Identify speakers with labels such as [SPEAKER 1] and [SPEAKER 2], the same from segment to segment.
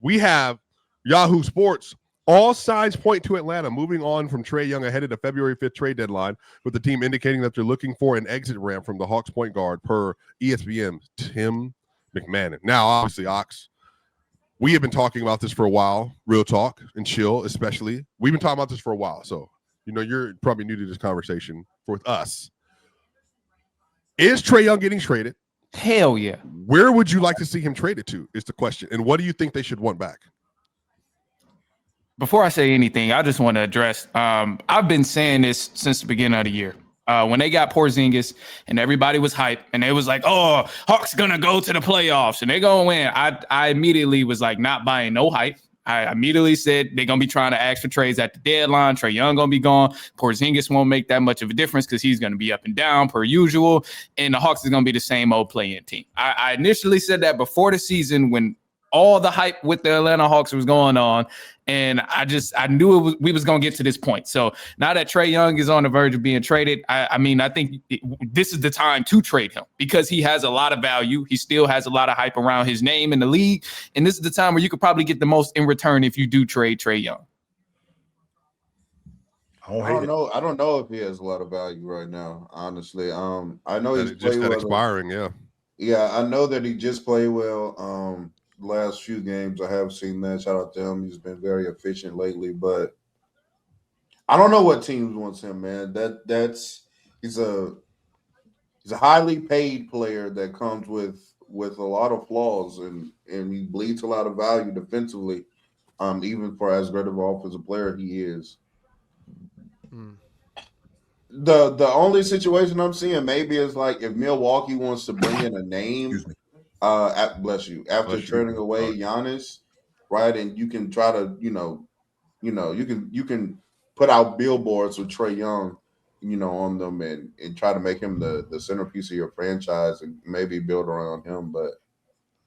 [SPEAKER 1] We have Yahoo Sports. All signs point to Atlanta moving on from Trey Young ahead of the February 5th trade deadline, with the team indicating that they're looking for an exit ramp from the Hawks point guard per ESPN's Tim McMahon. Now, obviously, Ox, we have been talking about this for a while, Real Talk and Chill especially. We've been talking about this for a while, so you're probably new to this conversation with us. Is Trey Young getting traded?
[SPEAKER 2] Hell yeah.
[SPEAKER 1] Where would you like to see him traded to is the question. And what do you think they should want back?
[SPEAKER 2] Before I say anything, I just want to address, I've been saying this since the beginning of the year. When they got Porzingis and everybody was hyped and they was like, oh, Hawks going to go to the playoffs and they're going to win. I immediately was like, not buying no hype. I immediately said they're going to be trying to ask for trades at the deadline. Trae Young going to be gone. Porzingis won't make that much of a difference because he's going to be up and down per usual. And the Hawks is going to be the same old play-in team. I initially said that before the season when all the hype with the Atlanta Hawks was going on. And I knew we was going to get to this point. So now that Trey Young is on the verge of being traded, I think this is the time to trade him because he has a lot of value. He still has a lot of hype around his name in the league. And this is the time where you could probably get the most in return if you do trade Trey Young.
[SPEAKER 3] I don't know if he has a lot of value right now, honestly. I know he's
[SPEAKER 1] just well expiring, yeah.
[SPEAKER 3] Yeah, I know that he just played well. Last few games I have seen that. Shout out to him. He's been very efficient lately, but I don't know what teams wants him, man. He's a highly paid player that comes with a lot of flaws and he bleeds a lot of value defensively, even for as great of an offensive player he is. The only situation I'm seeing maybe is like if Milwaukee wants to bring in a name. After turning away Giannis, right? And you can try to, you can put out billboards with Trey Young, on them and try to make him the centerpiece of your franchise and maybe build around him. But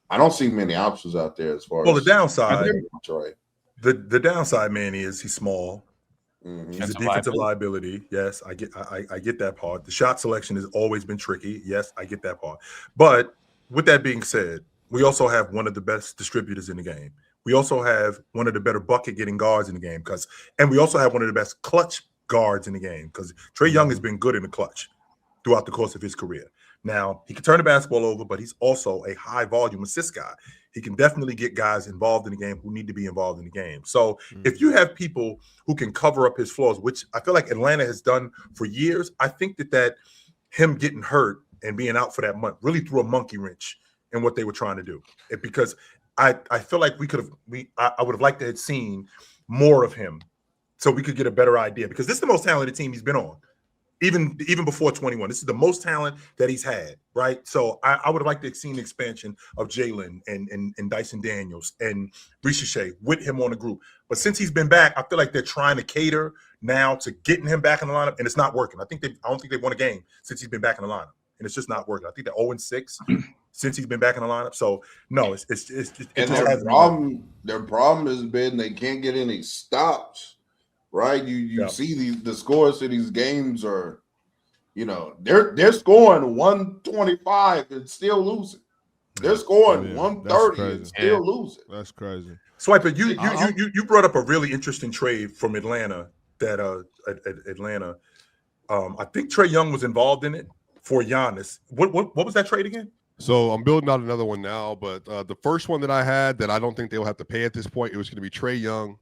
[SPEAKER 3] I don't see many options out there as far as
[SPEAKER 4] the downside.
[SPEAKER 3] Trey.
[SPEAKER 4] The downside, man, is he's small.
[SPEAKER 3] Mm-hmm.
[SPEAKER 4] He's a defensive liability. Yes, I get that part. The shot selection has always been tricky. Yes, I get that part. But with that being said, we also have one of the best distributors in the game. We also have one of the better bucket-getting guards in the game, and we also have one of the best clutch guards in the game because Trae Young has been good in the clutch throughout the course of his career. Now, he can turn the basketball over, but he's also a high-volume assist guy. He can definitely get guys involved in the game who need to be involved in the game. So if you have people who can cover up his flaws, which I feel like Atlanta has done for years, I think that him getting hurt and being out for that month really threw a monkey wrench in what they were trying to do. Because I feel like I would have liked to have seen more of him so we could get a better idea because this is the most talented team he's been on, even before 21. This is the most talent that he's had, right? So I would have liked to have seen the expansion of Jalen and Dyson Daniels and Ricochet with him on the group. But since he's been back, I feel like they're trying to cater now to getting him back in the lineup, and it's not working. I don't think they've won a game since he's been back in the lineup. And it's just not working. I think they're 0-6 since he's been back in the lineup. So no,
[SPEAKER 3] their problem has been they can't get any stops, right? You see the scores to these games are, they're scoring 125 and still losing. They're scoring 130 and still losing.
[SPEAKER 1] That's crazy.
[SPEAKER 4] Swiper, you brought up a really interesting trade from Atlanta that Atlanta. I think Trey Young was involved in it. For Giannis. What was that trade again?
[SPEAKER 1] So I'm building out another one now, but the first one that I had that I don't think they'll have to pay at this point, it was going to be Trey Young,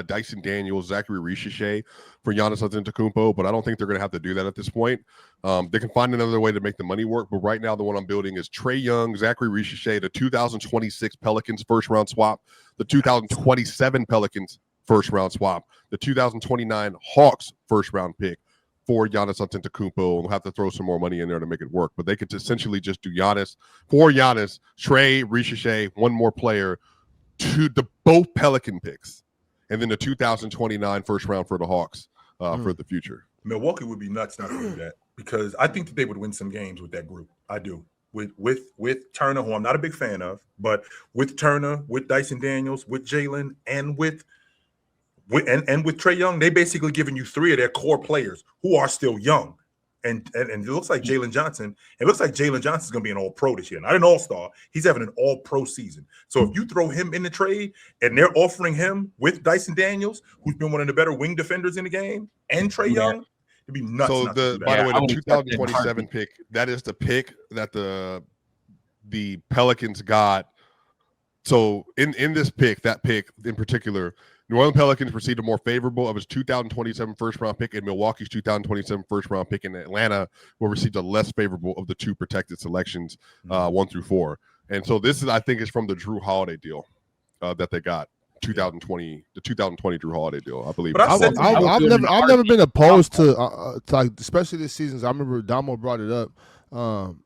[SPEAKER 1] Dyson Daniels, Zachary Ricochet for Giannis Antetokounmpo, but I don't think they're going to have to do that at this point. They can find another way to make the money work, but right now the one I'm building is Trey Young, Zachary Ricochet, the 2026 Pelicans first-round swap, the 2027 Pelicans first-round swap, the 2029 Hawks first-round pick, for Giannis Antetokounmpo, and we'll have to throw some more money in there to make it work. But they could essentially just do Giannis, Trey, Ricochet, one more player, to the both Pelican picks, and then the 2029 first round for the Hawks for the future.
[SPEAKER 4] Milwaukee would be nuts not to do that because I think that they would win some games with that group. I do. With Turner, who I'm not a big fan of, but with Turner, with Dyson Daniels, with Jalen, and with Trey Young, they basically giving you three of their core players who are still young and it looks like Jalen Johnson. It looks like Jalen Johnson's going to be an All-Pro this year, not an All-Star. He's having an All-Pro season. So if you throw him in the trade, and they're offering him with Dyson Daniels, who's been one of the better wing defenders in the game, and Trae Young, it'd be nuts.
[SPEAKER 1] So by the way, the 2027 pick, that is the pick that the Pelicans got. So in this pick, that pick in particular, New Orleans Pelicans received a more favorable of his 2027 first-round pick and Milwaukee's 2027 first-round pick, and Atlanta will receive a less favorable of the two protected selections, 1 through 4. And so this is, I think, is from the Drew Holiday deal that they got. 2020 Drew Holiday deal, I believe.
[SPEAKER 5] But I've never been opposed to like, especially this season. I remember Damo brought it up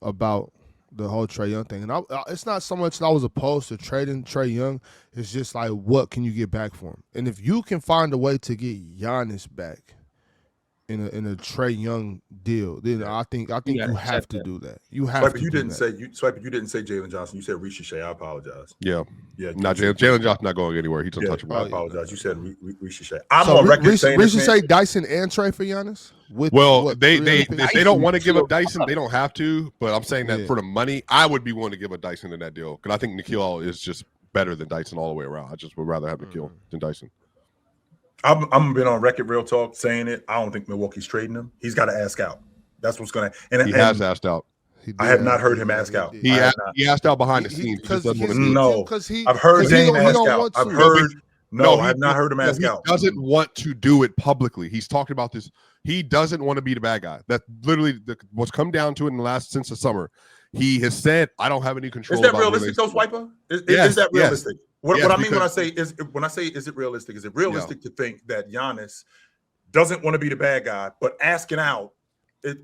[SPEAKER 5] about the whole Trey Young thing, and it's not so much that I was opposed to trading Trey Young. It's just like, what can you get back for him? And if you can find a way to get Giannis back in a Trey Young deal, then I think you have to do that. You have
[SPEAKER 4] Swiper,
[SPEAKER 5] to.
[SPEAKER 4] You didn't say Jalen Johnson. You said Ricochet. I apologize.
[SPEAKER 1] Yeah. Not Jalen Johnson not going anywhere. He's untouchable.
[SPEAKER 4] I apologize. You said Ricochet. I'm on record saying
[SPEAKER 5] Ricochet, Dyson, and Trey for Giannis.
[SPEAKER 1] If they don't want to give up Dyson, they don't have to. But I'm saying that for the money, I would be willing to give up Dyson in that deal because I think Nikhil is just better than Dyson all the way around. I just would rather have Nikhil than Dyson.
[SPEAKER 4] I'm been on record, real talk, saying it. I don't think Milwaukee's trading him. He's got to ask out. That's what's going to. And
[SPEAKER 1] he has asked out.
[SPEAKER 4] I have not heard him ask out.
[SPEAKER 1] He asked out behind the scenes.
[SPEAKER 4] I've heard Dame ask out. I've heard. I have not heard him ask out.
[SPEAKER 1] He doesn't want to do it publicly. He's talking about this. He doesn't want to be the bad guy. That's literally what's come down to it since the summer. He has said, "I don't have any control."
[SPEAKER 4] Is that realistic, though, Swiper? Is that realistic? What I mean when I say is it realistic? Is it realistic to think that Giannis doesn't want to be the bad guy, but asking out?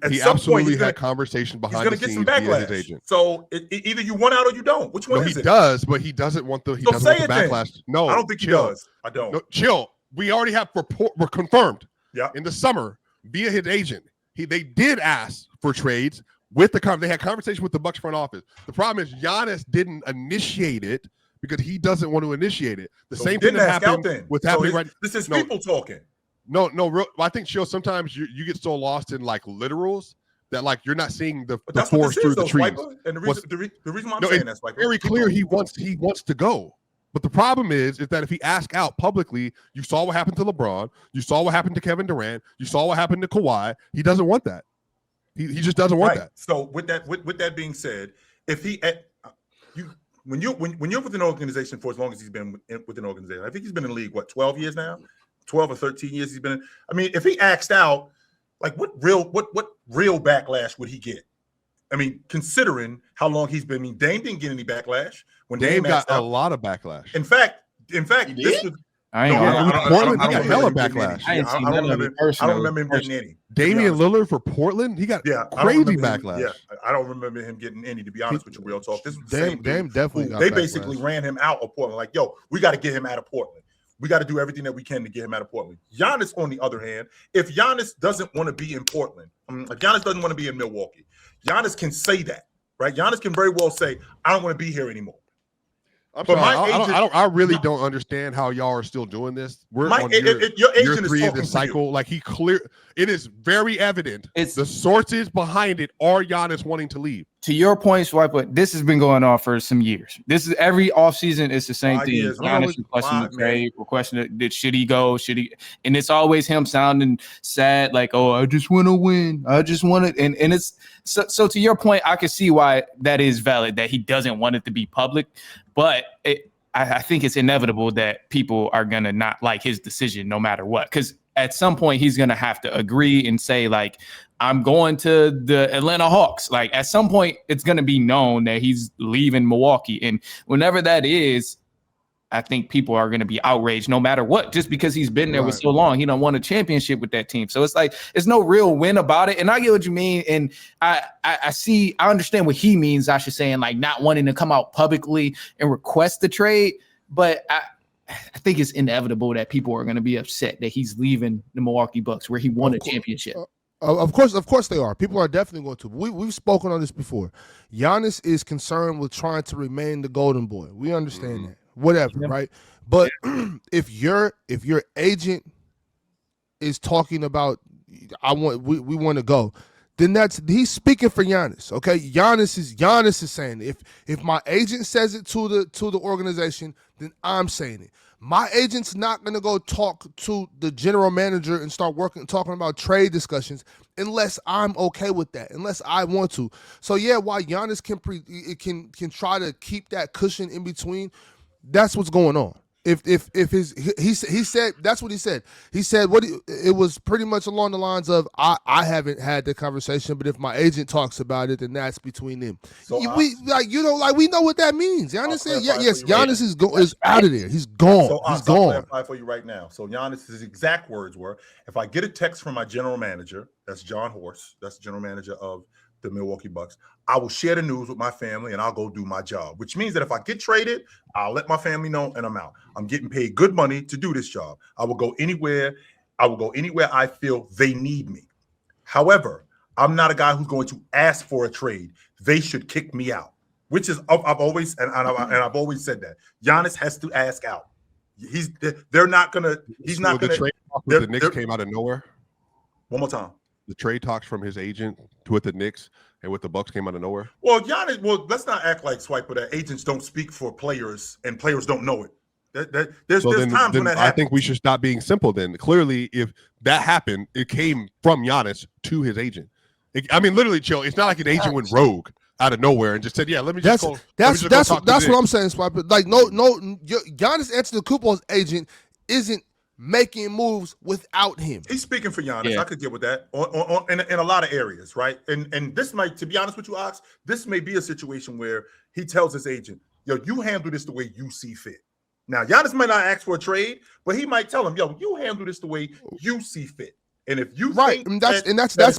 [SPEAKER 1] He absolutely had conversation behind the scenes via his agent.
[SPEAKER 4] So either you want out or you don't. Which one is it?
[SPEAKER 1] He does, but he doesn't want the backlash.
[SPEAKER 4] Then.
[SPEAKER 1] No,
[SPEAKER 4] I don't think he does. I don't.
[SPEAKER 1] No, chill. We already have we're confirmed.
[SPEAKER 4] Yeah.
[SPEAKER 1] In the summer via his agent, they did ask for trades with they had conversation with the Bucks front office. The problem is Giannis didn't initiate it because he doesn't want to initiate it. The same thing that happened with happening right.
[SPEAKER 4] This is people talking.
[SPEAKER 1] No, I think sometimes you get so lost in like literals that like you're not seeing the forest through the trees.
[SPEAKER 4] And the reason why I'm saying that's like
[SPEAKER 1] very clear he wants to go. But the problem is that if he asks out publicly, you saw what happened to LeBron, you saw what happened to Kevin Durant, you saw what happened to Kawhi. He doesn't want that. He just doesn't want that.
[SPEAKER 4] So with that being said, if he when you're with an organization for as long as he's been with an organization, I think he's been in the league 12 years now. 12 or 13 years he's been in. I mean, if he axed out, like what real backlash would he get? I mean, considering how long he's been. I mean, Dame didn't get any backlash. When
[SPEAKER 1] Dame got a lot of backlash.
[SPEAKER 4] In fact, this was.
[SPEAKER 1] I got hella backlash.
[SPEAKER 4] I don't remember him getting any.
[SPEAKER 1] Damian Lillard for Portland, he got crazy backlash.
[SPEAKER 4] I don't remember him getting any. To be honest with you, real talk. This was
[SPEAKER 5] Dame definitely got
[SPEAKER 4] they
[SPEAKER 5] backlash.
[SPEAKER 4] Basically ran him out of Portland. Like, yo, we got to get him out of Portland. We got to do everything that we can to get him out of Portland. Giannis, on the other hand, if Giannis doesn't want to be in Portland, if Giannis doesn't want to be in Milwaukee, Giannis can say that, right? Giannis can very well say, "I don't want to be here anymore."
[SPEAKER 1] I really don't understand how y'all are still doing this. We're on
[SPEAKER 4] your agent
[SPEAKER 1] year 3
[SPEAKER 4] is
[SPEAKER 1] of this cycle.
[SPEAKER 4] You.
[SPEAKER 1] Like it is very evident. The sources behind it are Giannis wanting to leave.
[SPEAKER 2] To your point, Swipe, but this has been going on for some years. This is every offseason. It's the same thing. Giannis requesting the trade, requesting should he go? Should he? And it's always him sounding sad, like, "Oh, I just want to win. I just want it." And it's so to your point, I can see why that is valid. That he doesn't want it to be public, but I think it's inevitable that people are gonna not like his decision no matter what, because at some point he's gonna have to agree and say, like, I'm going to the Atlanta Hawks. Like, at some point it's gonna be known that he's leaving Milwaukee, and whenever that is, I think people are going to be outraged no matter what, just because he's been there with so long. He don't won a championship with that team. So it's like, it's no real win about it. And I get what you mean. And I understand what he means, I should say, and like not wanting to come out publicly and request the trade. But I think it's inevitable that people are going to be upset that he's leaving the Milwaukee Bucks where he won a championship.
[SPEAKER 5] Of course they are. People are definitely going to. We've spoken on this before. Giannis is concerned with trying to remain the golden boy. We understand that. Whatever, right? But if your agent is talking about we want to go, then he's speaking for Giannis. Okay, Giannis is saying it. If my agent says it to the organization, then I'm saying it. My agent's not gonna go talk to the general manager and start talking about trade discussions unless I'm okay with that, unless I want to. So yeah, while Giannis can try to keep that cushion in between, that's what's going on. If he said, that's what he said. He said it was pretty much along the lines of I haven't had the conversation, but if my agent talks about it, then that's between them.
[SPEAKER 4] So
[SPEAKER 5] we know what that means. Giannis said, yes, Giannis is out of there. He's gone.
[SPEAKER 4] So
[SPEAKER 5] He's
[SPEAKER 4] I'll
[SPEAKER 5] gone.
[SPEAKER 4] clarify for you right now. So Giannis' exact words were, if I get a text from my general manager, that's John Horst, that's the general manager of the Milwaukee Bucks, I will share the news with my family and I'll go do my job, which means that if I get traded, I'll let my family know and I'm out. I'm getting paid good money to do this job. I will go anywhere I feel they need me. However, I'm not a guy who's going to ask for a trade. They should kick me out, which is I've always said that Giannis has to ask out. They're not gonna. He's not gonna.
[SPEAKER 1] The trade talk with the Knicks came out of nowhere.
[SPEAKER 4] One more time.
[SPEAKER 1] The trade talks from his agent with the Knicks and with the Bucks came out of nowhere.
[SPEAKER 4] Well, Giannis. Well, let's not act like Swiper that agents don't speak for players and players don't know it. There's times when that happens.
[SPEAKER 1] I think we should stop being simple. Then clearly, if that happened, it came from Giannis to his agent. Literally, chill. It's not like an agent went rogue out of nowhere and just said, "Yeah, let me just go."
[SPEAKER 5] That's what I'm saying, Swiper. Like, no, Giannis Antetokounmpo's agent isn't making moves without him.
[SPEAKER 4] He's speaking for Giannis.
[SPEAKER 2] Yeah.
[SPEAKER 4] I could get with that in a lot of areas, right? And this might, to be honest with you, Ox, this may be a situation where he tells his agent, "Yo, you handle this the way you see fit." Now, Giannis might not ask for a trade, but he might tell him, "Yo, you handle this the way you see fit." And if you think that's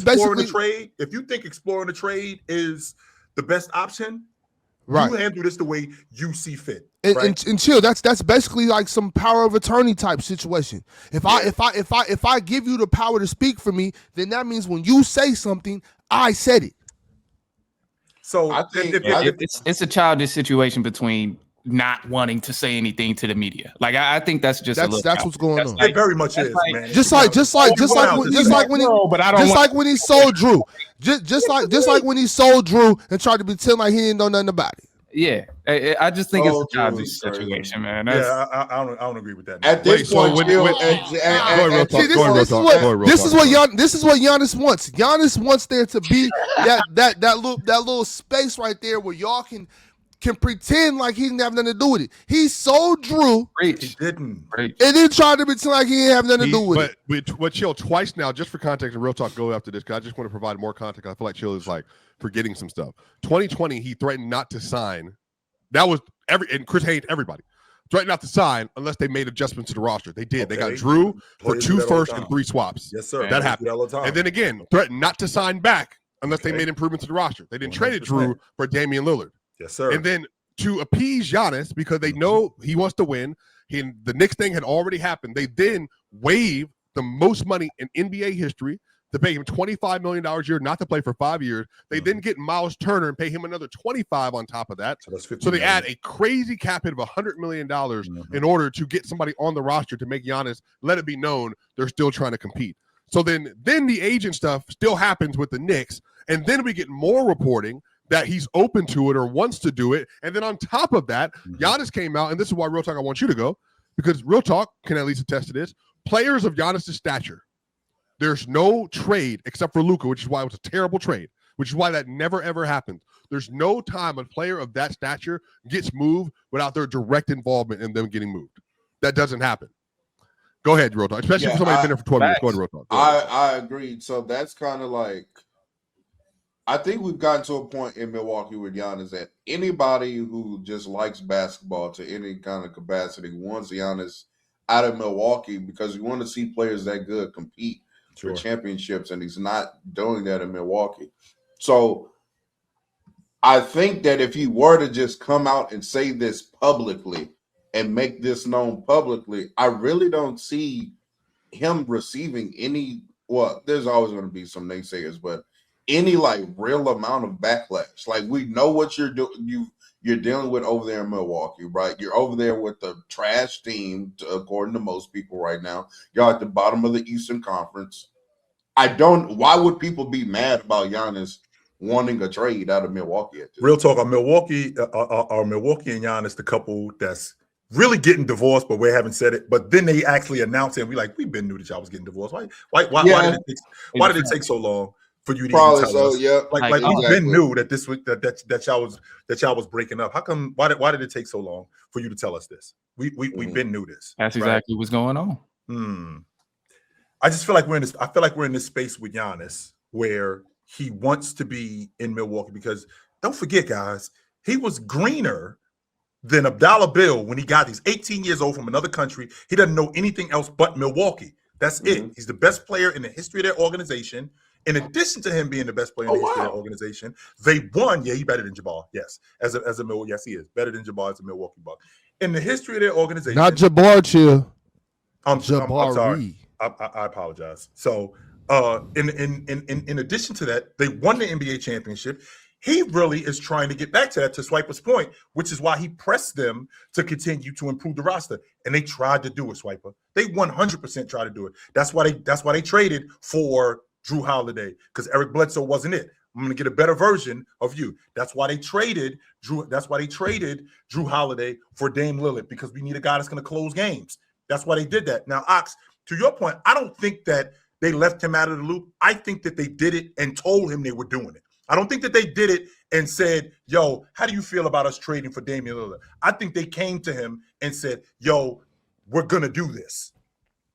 [SPEAKER 4] basically the trade, if you think exploring the trade is the best option, right, you handle this the way you see fit.
[SPEAKER 5] And chill. That's basically like some power of attorney type situation. If I give you the power to speak for me, then that means when you say something, I said it.
[SPEAKER 4] So
[SPEAKER 3] I think
[SPEAKER 2] it's a childish situation between not wanting to say anything to the media. Like I think that's
[SPEAKER 5] what's going on.
[SPEAKER 4] It very much is, man.
[SPEAKER 5] Just like when he sold Drew. Just like when he sold Drew and tried to pretend like he didn't know nothing about it.
[SPEAKER 2] Yeah, I just think it's a childish situation, man.
[SPEAKER 4] I don't agree with that.
[SPEAKER 3] At this point,
[SPEAKER 5] this is what Giannis wants. Giannis wants there to be that little space right there where y'all can pretend like he didn't have nothing to do with it. He sold Drew.
[SPEAKER 4] He didn't.
[SPEAKER 5] And then tried to pretend like he didn't have nothing to do with it.
[SPEAKER 1] But Chill, twice now, just for context and real talk, go after this, because I just want to provide more context. I feel like Chill is like forgetting some stuff. 2020, he threatened not to sign. That was and Chris Haynes, everybody threatened not to sign unless they made adjustments to the roster. They did. Okay. They got Drew for 2 firsts and 3 swaps.
[SPEAKER 4] Yes, sir.
[SPEAKER 1] That happened. And then again, threatened not to sign back unless they made improvements to the roster. They then 100%. Traded Drew for Damian Lillard.
[SPEAKER 4] Yes, sir.
[SPEAKER 1] And then to appease Giannis, because they know he wants to win, the Knicks thing had already happened. They then waived the most money in NBA history to pay him $25 million a year, not to play for 5 years. They then get Miles Turner and pay him another $25 on top of that. So they add a crazy cap hit of $100 million in order to get somebody on the roster to make Giannis let it be known they're still trying to compete. So then the agent stuff still happens with the Knicks, and then we get more reporting that he's open to it or wants to do it. And then on top of that, Giannis came out, and this is why Real Talk, I want you to go, because Real Talk can at least attest to this. Players of Giannis' stature, there's no trade except for Luka, which is why it was a terrible trade, which is why that never, ever happened. There's no time a player of that stature gets moved without their direct involvement in them getting moved. That doesn't happen. Go ahead, Real Talk, especially if somebody's been there for 12 minutes. Go ahead, Real Talk.
[SPEAKER 3] I agree. So that's kind of like, I think we've gotten to a point in Milwaukee with Giannis that anybody who just likes basketball to any kind of capacity wants Giannis out of Milwaukee, because we want to see players that good compete for championships, and he's not doing that in Milwaukee. So I think that if he were to just come out and say this publicly and make this known publicly, I really don't see him receiving any, well, there's always going to be some naysayers, but any like real amount of backlash. Like, we know what you're doing. You're dealing with over there in Milwaukee, right? You're over there with the trash team, according to most people right now. You're at the bottom of the Eastern Conference. Why would people be mad about Giannis wanting a trade out of Milwaukee at this
[SPEAKER 4] Real talk, are Milwaukee and Giannis the couple that's really getting divorced, but we haven't said it. But then they actually announced it, and we've been knew that y'all was getall was getting divorced. Why did it take so long for you to
[SPEAKER 3] Probably
[SPEAKER 4] even tell us?
[SPEAKER 3] Yeah.
[SPEAKER 4] Like we've been knew that this was that y'all was breaking up. How come? Why did it take so long for you to tell us this? We've been knew this.
[SPEAKER 2] That's exactly what's going on.
[SPEAKER 4] I just feel like we're in this. I feel like we're in this space with Giannis where he wants to be in Milwaukee because don't forget, guys, he was greener than Abdallah Bill when he got these 18 years old from another country. He doesn't know anything else but Milwaukee. That's it. He's the best player in the history of their organization. In addition to him being the best player in the history of their organization, they won. Yeah, he's better than Jabbar. Yes, as a yes, he is better than Jabbar as a Milwaukee Buck. In the history of their organization,
[SPEAKER 5] not Jabbar, chill.
[SPEAKER 4] I'm sorry. I apologize. So, in addition to that, they won the NBA championship. He really is trying to get back to that, to Swiper's point, which is why he pressed them to continue to improve the roster. And they tried to do it, Swiper. They 100% tried to do it. That's why they traded for Drew Holiday, because Eric Bledsoe wasn't it. I'm going to get a better version of you. That's why they traded Drew. That's why they traded Drew Holiday for Dame Lillard, because we need a guy that's going to close games. That's why they did that. Now, Ox, to your point, I don't think that they left him out of the loop. I think that they did it and told him they were doing it. I don't think that they did it and said, yo, how do you feel about us trading for Damian Lillard? I think they came to him and said, yo, we're going to do this.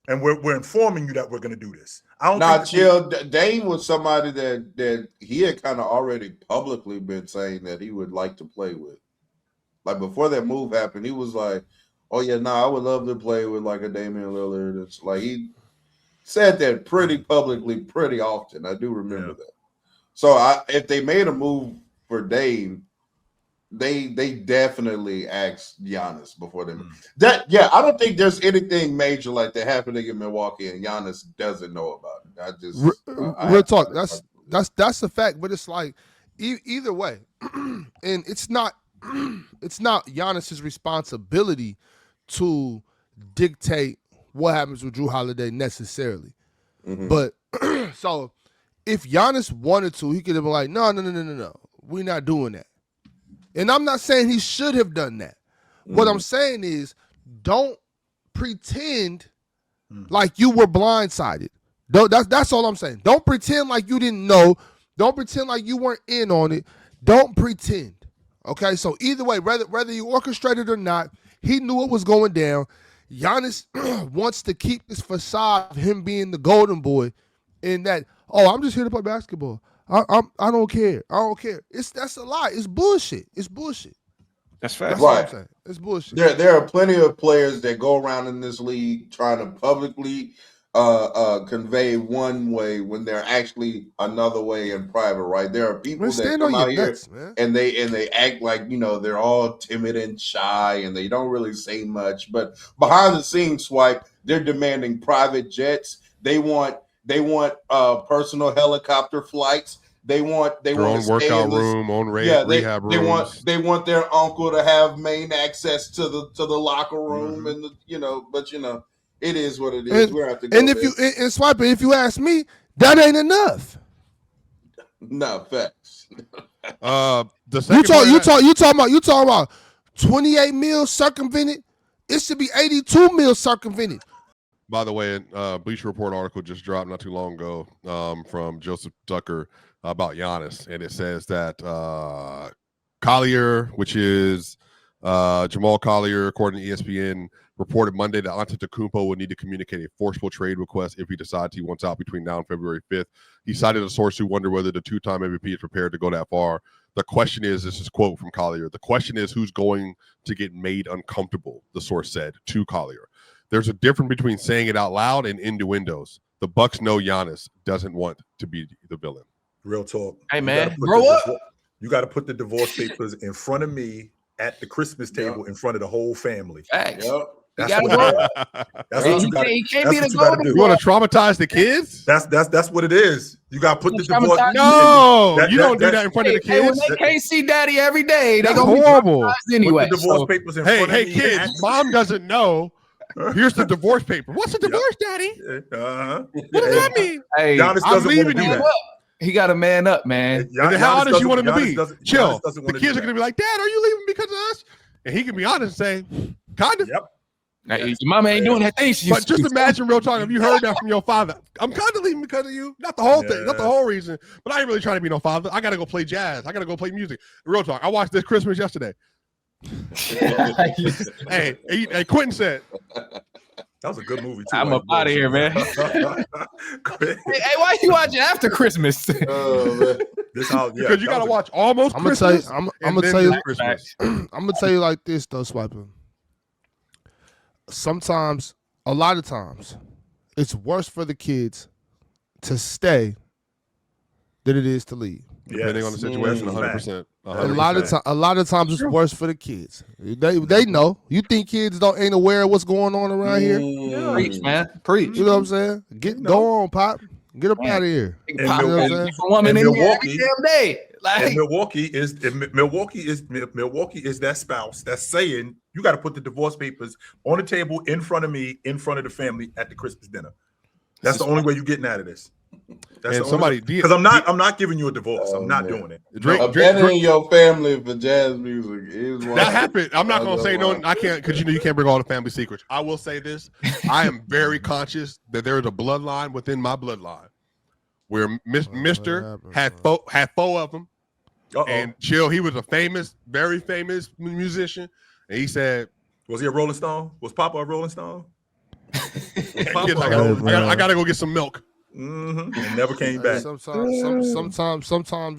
[SPEAKER 4] And we're informing you that we're going to do this. I don't
[SPEAKER 3] chill. Dame was somebody that he had kind of already publicly been saying that he would like to play with. Like before that move happened, he was like, oh, yeah, I would love to play with like a Damian Lillard. It's like he said that pretty publicly pretty often. I do remember that. So if they made a move for Dame, they definitely asked Giannis before they I don't think there's anything major like that happening in Milwaukee and Giannis doesn't know about it. I just
[SPEAKER 5] real talk. That's a fact, but it's like either way, and it's not Giannis's responsibility to dictate what happens with Drew Holiday necessarily. But so if Giannis wanted to, he could have been like, no, we're not doing that. And I'm not saying he should have done that. What I'm saying is, don't pretend like you were blindsided. That's all I'm saying. Don't pretend like you didn't know. Don't pretend like you weren't in on it. Don't pretend. Okay, so either way, whether you orchestrated or not, he knew it was going down. Giannis wants to keep this facade of him being the golden boy in that, I'm just here to play basketball. I don't care. I don't care. That's a lie. It's bullshit. It's bullshit.
[SPEAKER 2] That's fact.
[SPEAKER 3] Right.
[SPEAKER 5] What I'm saying. It's bullshit.
[SPEAKER 3] There are plenty of players that go around in this league trying to publicly convey one way when they're actually another way in private, right? There are people that come out here and they act like, they're all timid and shy and they don't really say much, but behind the scenes, Swipe, they're demanding private jets. They want personal helicopter flights. They want
[SPEAKER 1] their own workout room, own rehab rooms.
[SPEAKER 3] They want their uncle to have main access to the locker room, and it is what it is. We have to go.
[SPEAKER 5] And if Swiper, if you ask me, that ain't enough.
[SPEAKER 3] No facts.
[SPEAKER 5] You talking about 28 mil circumvented? It should be 82 mil circumvented.
[SPEAKER 1] By the way, Bleacher Report article just dropped not too long ago from Joseph Tucker about Giannis, and it says that Collier, which is Jamal Collier, according to ESPN, reported Monday that Antetokounmpo would need to communicate a forceful trade request if he decides he wants out between now and February 5th. He cited a source who wondered whether the two-time MVP is prepared to go that far. The question is, this is a quote from Collier, the question is who's going to get made uncomfortable, the source said to Collier. There's a difference between saying it out loud and innuendos. The Bucks know Giannis doesn't want to be the villain.
[SPEAKER 4] Real talk.
[SPEAKER 2] Hey, man, grow up.
[SPEAKER 4] You got to put the divorce papers in front of me at the Christmas table in front of the whole family.
[SPEAKER 2] Thanks.
[SPEAKER 3] Yep.
[SPEAKER 4] That's what you got.
[SPEAKER 2] He can't be the golden.
[SPEAKER 1] You want to traumatize the kids?
[SPEAKER 4] That's what it is. You got to put the divorce.
[SPEAKER 1] No, you don't do that in front of the kids.
[SPEAKER 2] When they can't see daddy every day, they
[SPEAKER 1] That's
[SPEAKER 2] gonna
[SPEAKER 1] horrible.
[SPEAKER 2] Be anyway.
[SPEAKER 4] Put the divorce papers in front of me.
[SPEAKER 1] Hey, kids, mom doesn't know Here's the divorce paper. What's a divorce, Daddy?
[SPEAKER 4] Uh-huh.
[SPEAKER 1] What does that mean?
[SPEAKER 2] Hey,
[SPEAKER 4] Giannis
[SPEAKER 1] I'm
[SPEAKER 4] doesn't want to
[SPEAKER 1] leaving
[SPEAKER 4] do
[SPEAKER 1] you.
[SPEAKER 4] that.
[SPEAKER 2] he got a man up, man.
[SPEAKER 1] And then how honest you want him to be? Chill.
[SPEAKER 4] The
[SPEAKER 1] The kids are going to be like, Dad, are you leaving because of us? And he can be honest and say, kind of.
[SPEAKER 4] Yep.
[SPEAKER 2] Hey, your mama ain't doing that thing.
[SPEAKER 1] But just imagine real talk. If you heard that from your father, I'm kind of leaving because of you. Not the whole thing, not the whole reason. But I ain't really trying to be no father. I got to go play jazz. I got to go play music. Real talk. I watched This Christmas yesterday. Hey, Quentin said.
[SPEAKER 4] That was a good movie, too.
[SPEAKER 2] I'm up out of here, man. hey, why you watching after Christmas?
[SPEAKER 1] Because you got to watch almost
[SPEAKER 5] I'm gonna
[SPEAKER 1] Christmas.
[SPEAKER 5] I'm gonna tell you.
[SPEAKER 1] Christmas.
[SPEAKER 5] I'm gonna tell you like this though, Swiping. Sometimes, a lot of times, it's worse for the kids to stay than it is to leave.
[SPEAKER 1] Depending on the situation, 100%.
[SPEAKER 5] A lot of times it's worse for the kids. They know. You think kids ain't aware of what's going on around here?
[SPEAKER 2] Preach, man. Preach.
[SPEAKER 5] You know what I'm saying? Go on, Pop. Get up out of here.
[SPEAKER 2] In Milwaukee,
[SPEAKER 4] Milwaukee is that spouse that's saying you got to put the divorce papers on the table in front of me, in front of the family at the Christmas dinner. That's the only way you're getting out of this. That's because I'm not giving you a divorce. I'm not doing it.
[SPEAKER 3] Abandoning your family for jazz music is one
[SPEAKER 1] that happened. I'm not gonna say no. I can't because you can't bring all the family secrets. I will say this: I am very conscious that there is a bloodline within my bloodline where Mister had four of them, and Chill. He was a very famous musician, and he said,
[SPEAKER 4] "Was he a Rolling Stone? Was Papa a Rolling Stone?"
[SPEAKER 1] I gotta go get some milk.
[SPEAKER 4] Mm-hmm. And never came back.
[SPEAKER 5] Sometimes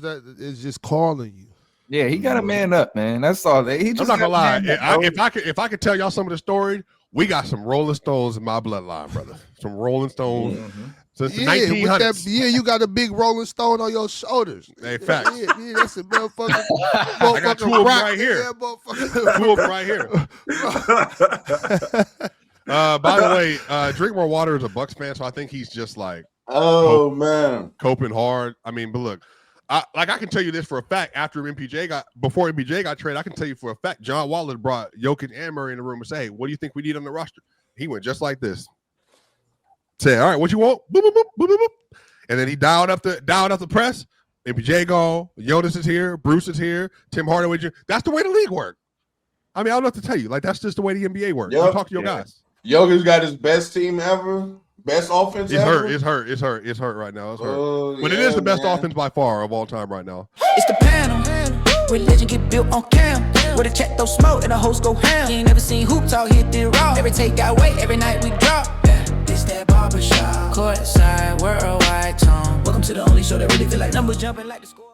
[SPEAKER 5] that is just calling you.
[SPEAKER 2] Yeah, he got a man up, man. That's all. I'm
[SPEAKER 1] not gonna lie. If I could tell y'all some of the story, we got some Rolling Stones in my bloodline, brother. Some Rolling Stones since the 1900s.
[SPEAKER 5] You got a big Rolling Stone on your shoulders.
[SPEAKER 1] Hey, facts.
[SPEAKER 5] Yeah, that's a motherfucker.
[SPEAKER 1] I got two of them right here. Two of them right here. By the way, Drink More Water is a Bucks fan, so I think he's just like, coping hard. I mean, but look, I can tell you this for a fact. Before MPJ got traded, I can tell you for a fact, John Wallace brought Jokic and Murray in the room and say, "Hey, what do you think we need on the roster?" He went just like this. Say, "All right, what you want?" Boop, boop, boop, boop, boop, boop. And then he dialed up the press. MPJ gone. Jonas is here. Bruce is here. Tim Hardaway Jr. That's the way the league works. I mean, I don't know what to tell you. Like, that's just the way the NBA works. You talk to your guys.
[SPEAKER 3] Jokic's got his best team ever. Best offense ever.
[SPEAKER 1] It's hurt right now. It's hurt. But it is the best offense by far of all time right now.
[SPEAKER 6] It's the panel. Religion get built on cam. Where the check throw smoke and the hoes go ham. You ain't never seen hoop talk hit it raw. Every take got weight, every night we drop. This that barbershop. Courtside, worldwide tone. Welcome to the only show that really feel like numbers jumping like the score.